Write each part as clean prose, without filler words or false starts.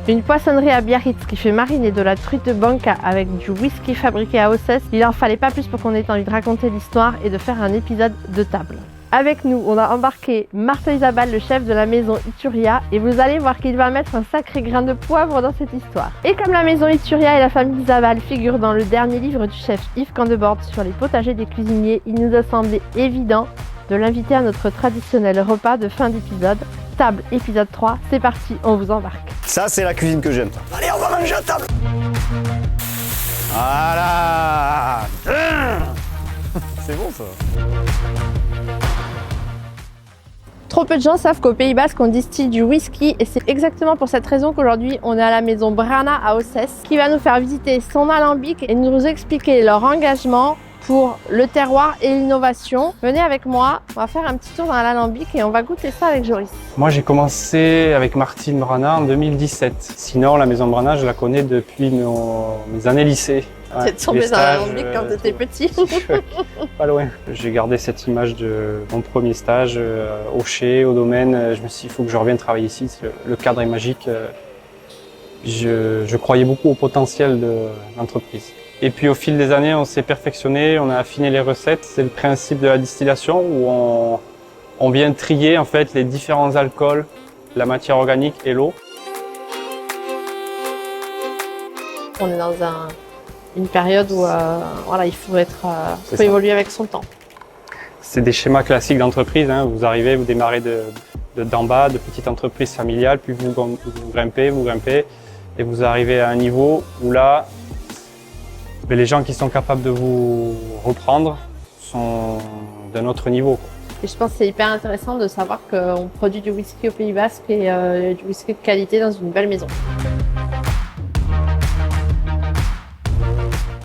Une poissonnerie à Biarritz qui fait mariner de la truite de Banca avec du whisky fabriqué à Ossès. Il en fallait pas plus pour qu'on ait envie de raconter l'histoire et de faire un épisode de table. Avec nous, on a embarqué Martin Isabal, le chef de la maison Ituria, et vous allez voir qu'il va mettre un sacré grain de poivre dans cette histoire. Et comme la maison Ituria et la famille Isabal figurent dans le dernier livre du chef Yves Candebord sur les potagers des cuisiniers, il nous a semblé évident de l'inviter à notre traditionnel repas de fin d'épisode. Table épisode 3, c'est parti, on vous embarque. Ça, c'est la cuisine que j'aime. Allez, on va manger à table. Voilà. C'est bon ça. Trop peu de gens savent qu'au Pays Basque on distille du whisky et c'est exactement pour cette raison qu'aujourd'hui on est à la maison Brana à Ossès qui va nous faire visiter son alambic et nous expliquer leur engagement pour le terroir et l'innovation. Venez avec moi, on va faire un petit tour dans l'alambic et on va goûter ça avec Joris. Moi j'ai commencé avec Martine Brana en 2017. Sinon la maison Brana je la connais depuis mes années lycée. T'es tombé dans l'alambic quand t'étais petit. Pas loin. J'ai gardé cette image de mon premier stage au Chez, au domaine. Je me suis dit il faut que je revienne travailler ici, le cadre est magique. Je croyais beaucoup au potentiel de l'entreprise. Et puis au fil des années, on s'est perfectionné, on a affiné les recettes. C'est le principe de la distillation où on vient trier en fait les différents alcools, la matière organique et l'eau. On est dans une période où voilà, il faut évoluer avec son temps. C'est des schémas classiques d'entreprise. Hein. Vous arrivez, vous démarrez d'en bas, de petite entreprise familiale, puis vous grimpez, et vous arrivez à un niveau où là, les gens qui sont capables de vous reprendre sont d'un autre niveau. Et je pense que c'est hyper intéressant de savoir qu'on produit du whisky au Pays Basque et du whisky de qualité dans une belle maison.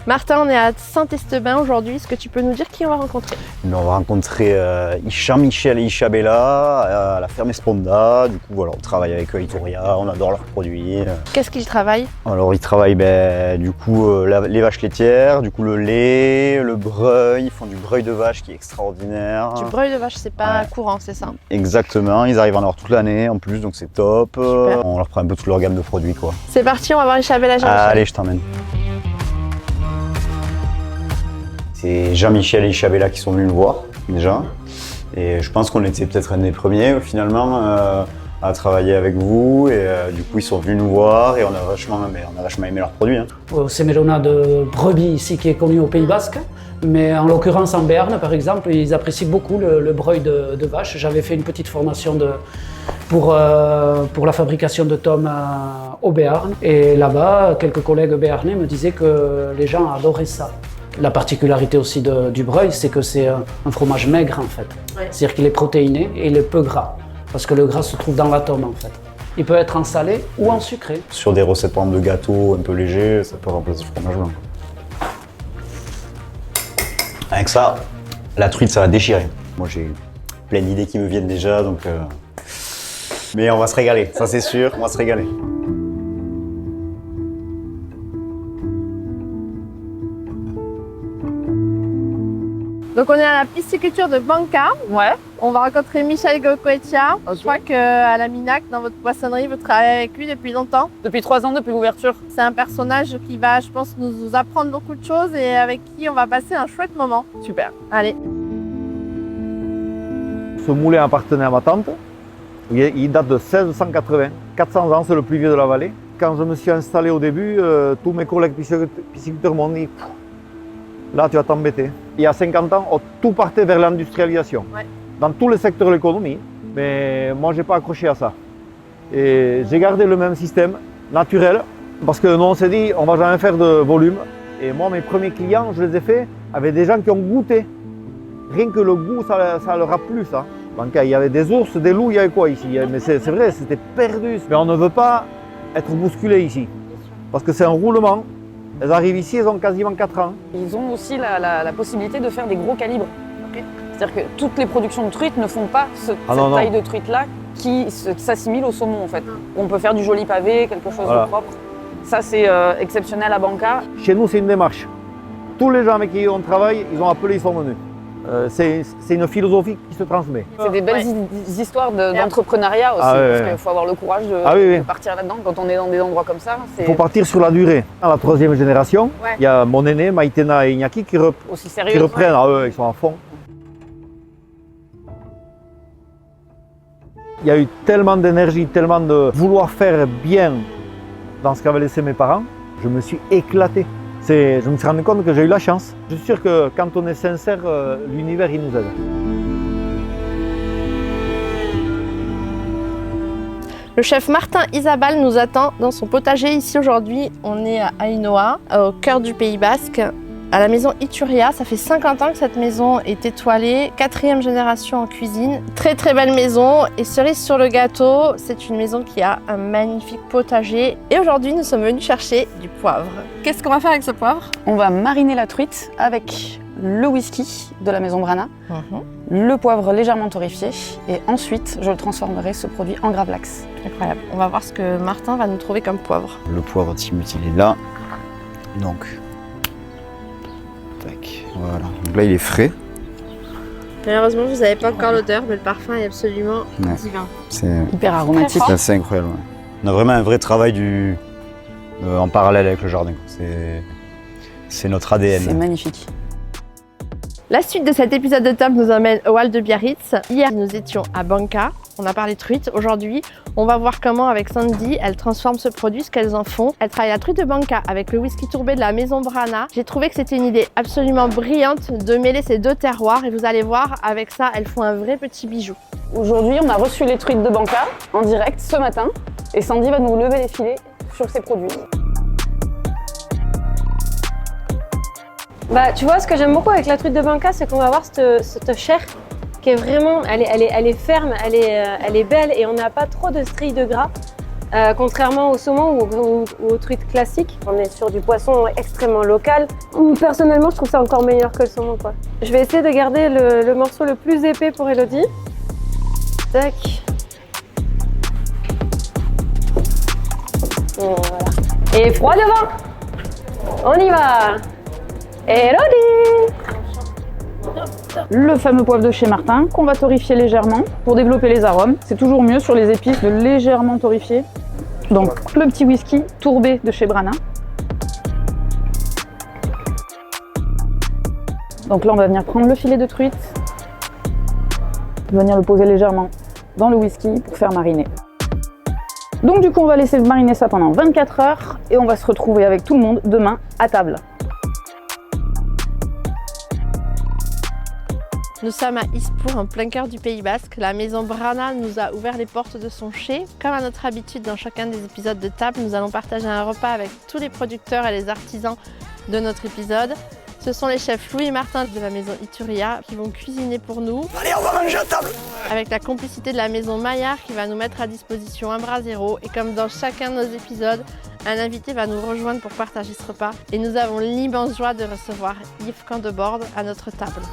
Martin, on est à Saint-Estebin aujourd'hui. Est-ce que tu peux nous dire qui on va rencontrer? On va rencontrer Jean-Michel et Isabella à la ferme Esponda. Du coup, voilà, on travaille avec eux à Ituria, on adore leurs produits. Qu'est-ce qu'ils travaillent? Alors, ils travaillent du coup les vaches laitières, du coup le lait, le breuil. Ils font du breuil de vache qui est extraordinaire. Du breuil de vache, c'est pas courant, c'est ça? Exactement, ils arrivent à en avoir toute l'année en plus, donc c'est top. Super. On leur prend un peu toute leur gamme de produits, quoi. C'est parti, on va voir Isabella et Jean-Michel. Allez, je t'emmène. C'est Jean-Michel et Isabella qui sont venus me voir déjà. Et je pense qu'on était peut-être un des premiers finalement à travailler avec vous. Et du coup, ils sont venus nous voir et on a vachement aimé leurs produits. Hein. C'est Mélona de brebis ici qui est connu au Pays Basque. Mais en l'occurrence en Béarn, par exemple, ils apprécient beaucoup le breuil de vache. J'avais fait une petite formation pour la fabrication de tomes au Béarn. Et là-bas, quelques collègues béarnais me disaient que les gens adoraient ça. La particularité aussi du breuil, c'est que c'est un fromage maigre en fait. Ouais. C'est-à-dire qu'il est protéiné et il est peu gras. Parce que le gras se trouve dans l'atome en fait. Il peut être en salé ou en sucré. Sur des recettes par exemple de gâteaux un peu légers, ça peut remplacer le fromage blanc. Avec ça, la truite ça va déchirer. Moi j'ai plein d'idées qui me viennent déjà donc... Mais on va se régaler, ça c'est sûr, on va se régaler. Donc on est à la pisciculture de Banca. Ouais. On va rencontrer Michel Gocoetia. Okay. Je crois qu'à la Minac, dans votre poissonnerie, vous travaillez avec lui depuis longtemps. Depuis 3 ans, depuis l'ouverture. C'est un personnage qui va, je pense, nous apprendre beaucoup de choses et avec qui on va passer un chouette moment. Super. Allez. Ce moulin appartenait à ma tante. Il date de 1680. 400 ans, c'est le plus vieux de la vallée. Quand je me suis installé au début, tous mes collègues pisciculteurs m'ont dit « Là, tu vas t'embêter ». Il y a 50 ans, tout partait vers l'industrialisation, dans tous les secteurs de l'économie, mais moi, je n'ai pas accroché à ça. Et j'ai gardé le même système naturel, parce que nous, on s'est dit, on ne va jamais faire de volume. Et moi, mes premiers clients, je les ai faits avec des gens qui ont goûté. Rien que le goût, ça leur a plu, ça. Donc, il y avait des ours, des loups, il y avait quoi ici? Mais c'est vrai, c'était perdu. Mais on ne veut pas être bousculé ici, parce que c'est un roulement. Elles arrivent ici, elles ont quasiment 4 ans. Ils ont aussi la possibilité de faire des gros calibres. Okay. C'est-à-dire que toutes les productions de truites ne font pas cette taille de truite-là qui s'assimile au saumon en fait. On peut faire du joli pavé, quelque chose de propre. Ça c'est exceptionnel à Banca. Chez nous c'est une démarche. Tous les gens avec qui on travaille, ils ont appelé, ils sont venus. c'est une philosophie qui se transmet. C'est des belles histoires d'entrepreneuriat aussi, parce qu'il faut avoir le courage de partir là-dedans quand on est dans des endroits comme ça. Il faut partir sur la durée. Dans la troisième génération, il y a mon aîné, Maïtena et Iñaki qui reprennent. Ah ouais, ils sont à fond. Il y a eu tellement d'énergie, tellement de vouloir faire bien dans ce qu'avaient laissé mes parents. Je me suis éclaté. Je me suis rendu compte que j'ai eu la chance. Je suis sûr que quand on est sincère, l'univers il nous aide. Le chef Martin Isabal nous attend dans son potager ici aujourd'hui. On est à Ainhoa, au cœur du Pays Basque, à la maison Ituria. Ça fait 50 ans que cette maison est étoilée, 4e génération en cuisine. Très très belle maison et cerise sur le gâteau, c'est une maison qui a un magnifique potager. Et aujourd'hui, nous sommes venus chercher du poivre. Qu'est-ce qu'on va faire avec ce poivre? On va mariner la truite avec le whisky de la maison Brana, le poivre légèrement torréfié et ensuite je le transformerai ce produit en gravlax. Incroyable. On va voir ce que Martin va nous trouver comme poivre. Le poivre Timut, il est là. Donc, tac, voilà. Donc là, il est frais. Malheureusement, vous n'avez pas encore l'odeur, mais le parfum est absolument divin. C'est hyper aromatique. C'est assez incroyable. Ouais. On a vraiment un vrai travail en parallèle avec le jardin. C'est notre ADN. C'est magnifique. La suite de cet épisode de table nous emmène au Val de Biarritz. Hier, nous étions à Banca. On a parlé truite. Aujourd'hui, on va voir comment, avec Sandy, elles transforment ce produit, ce qu'elles en font. Elle travaille la truite de Banca avec le whisky tourbé de la maison Brana. J'ai trouvé que c'était une idée absolument brillante de mêler ces deux terroirs. Et vous allez voir, avec ça, elles font un vrai petit bijou. Aujourd'hui, on a reçu les truites de Banca en direct ce matin. Et Sandy va nous lever les filets sur ces produits. Bah, tu vois, ce que j'aime beaucoup avec la truite de Banca, c'est qu'on va avoir cette chair qui est vraiment, elle est ferme, elle est belle et on n'a pas trop de stries de gras. Contrairement au saumon ou aux truites classiques, on est sur du poisson extrêmement local. Personnellement, je trouve ça encore meilleur que le saumon, quoi. Je vais essayer de garder le morceau le plus épais pour Elodie. Tac. Voilà. Et froid devant. On y va. Elodie! Le fameux poivre de chez Martin qu'on va torréfier légèrement pour développer les arômes. C'est toujours mieux sur les épices de légèrement torréfier. Donc le petit whisky tourbé de chez Brana. Donc là on va venir prendre le filet de truite, venir le poser légèrement dans le whisky pour faire mariner. Donc du coup on va laisser mariner ça pendant 24 heures et on va se retrouver avec tout le monde demain à table. Nous sommes à Ispour, en plein cœur du Pays Basque. La maison Brana nous a ouvert les portes de son chai. Comme à notre habitude dans chacun des épisodes de table, nous allons partager un repas avec tous les producteurs et les artisans de notre épisode. Ce sont les chefs Louis et Martin de la maison Ituria qui vont cuisiner pour nous. Allez, on va manger à table! Avec la complicité de la maison Maillard qui va nous mettre à disposition un brasero. Et comme dans chacun de nos épisodes, un invité va nous rejoindre pour partager ce repas. Et nous avons l'immense joie de recevoir Yves Candeborde à notre table.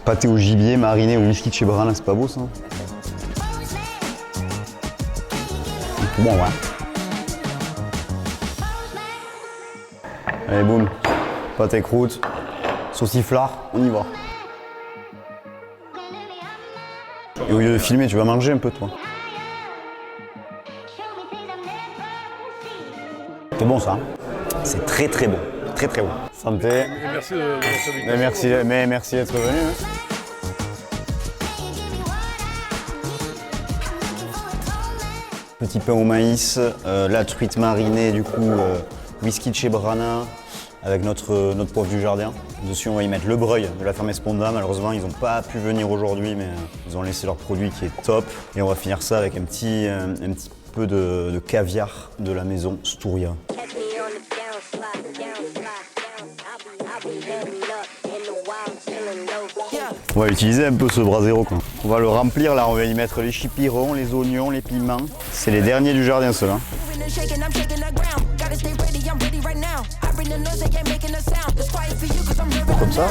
Pâté au gibier, mariné au whisky de chez Brana, c'est pas beau ça? Bon, ouais. Allez, boum. Pâté croûte, sauciflard, on y va. Et au lieu de filmer, tu vas manger un peu, toi. C'est bon, ça. Hein, c'est très très bon. Très très bon. Santé. Et merci de votre invitation. Merci d'être venu. Hein. Petit pain au maïs, la truite marinée, du coup, whisky de chez Brana, avec notre poivre du jardin. Dessus, on va y mettre le breuil de la ferme Esponda. Malheureusement, ils n'ont pas pu venir aujourd'hui, mais ils ont laissé leur produit qui est top. Et on va finir ça avec un petit peu de caviar de la maison Stouria. On va utiliser un peu ce brasero, quoi. On va le remplir là, on va y mettre les chipirons, les oignons, les piments. C'est les derniers du jardin, ceux-là. Comme ça.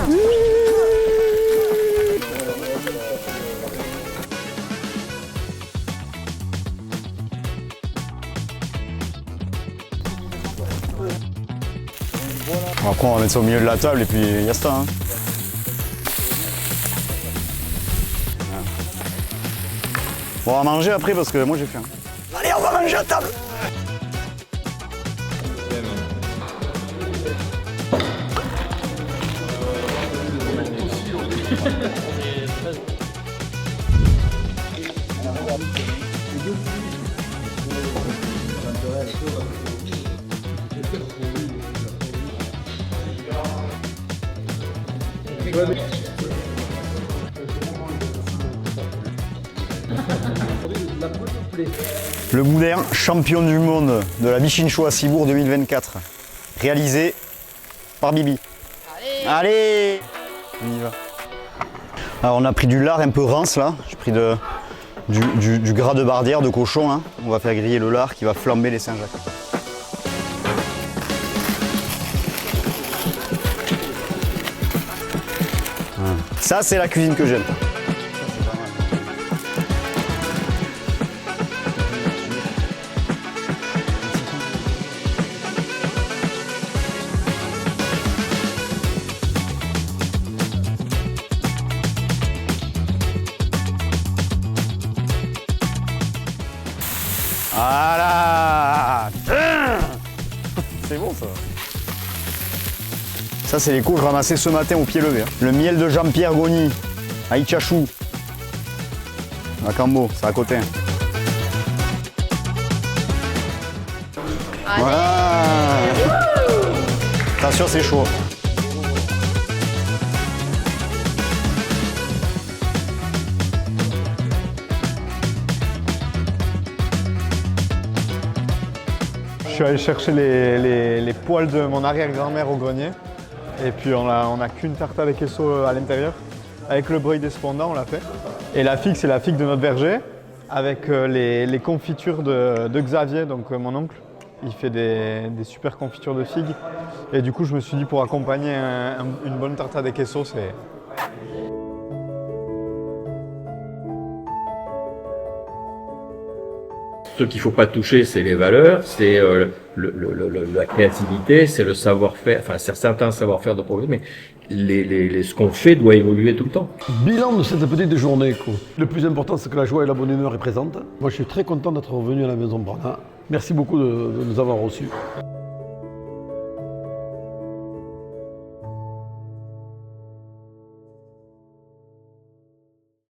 Après, on va mettre ça au milieu de la table et puis il y a ça. Hein. Voilà. Bon, on va manger après parce que moi j'ai faim. Allez, on va manger à table. Le boudin champion du monde de la Bichincho à Cibourg 2024, réalisé par Bibi. Allez, on y va. Alors on a pris du lard un peu rance là, j'ai pris du gras de bardière, de cochon. Hein. On va faire griller le lard qui va flamber les Saint-Jacques. Ça, c'est la cuisine que j'aime. Voilà. C'est bon ça. Ça, c'est les cours ramassés ce matin au pied levé. Hein. Le miel de Jean-Pierre Goni, à Itchachou, à Cambo, c'est à côté. Allez. Voilà. Attention, c'est chaud. Je suis allé chercher les poils de mon arrière-grand-mère au grenier. Et puis on a qu'une tarte avec queso à l'intérieur. Avec le breuil d'espondant, on l'a fait. Et la figue, c'est la figue de notre verger. Avec les confitures de Xavier, donc mon oncle. Il fait des super confitures de figues. Et du coup, je me suis dit pour accompagner une bonne tarte avec queso, c'est... Ce qu'il ne faut pas toucher, c'est les valeurs, c'est la créativité, c'est le savoir-faire, enfin c'est certains savoir-faire de progrès, mais ce qu'on fait doit évoluer tout le temps. Bilan de cette petite journée, quoi. Le plus important, c'est que la joie et la bonne humeur est présente. Moi, je suis très content d'être revenu à la Maison Brana. Merci beaucoup de nous avoir reçus.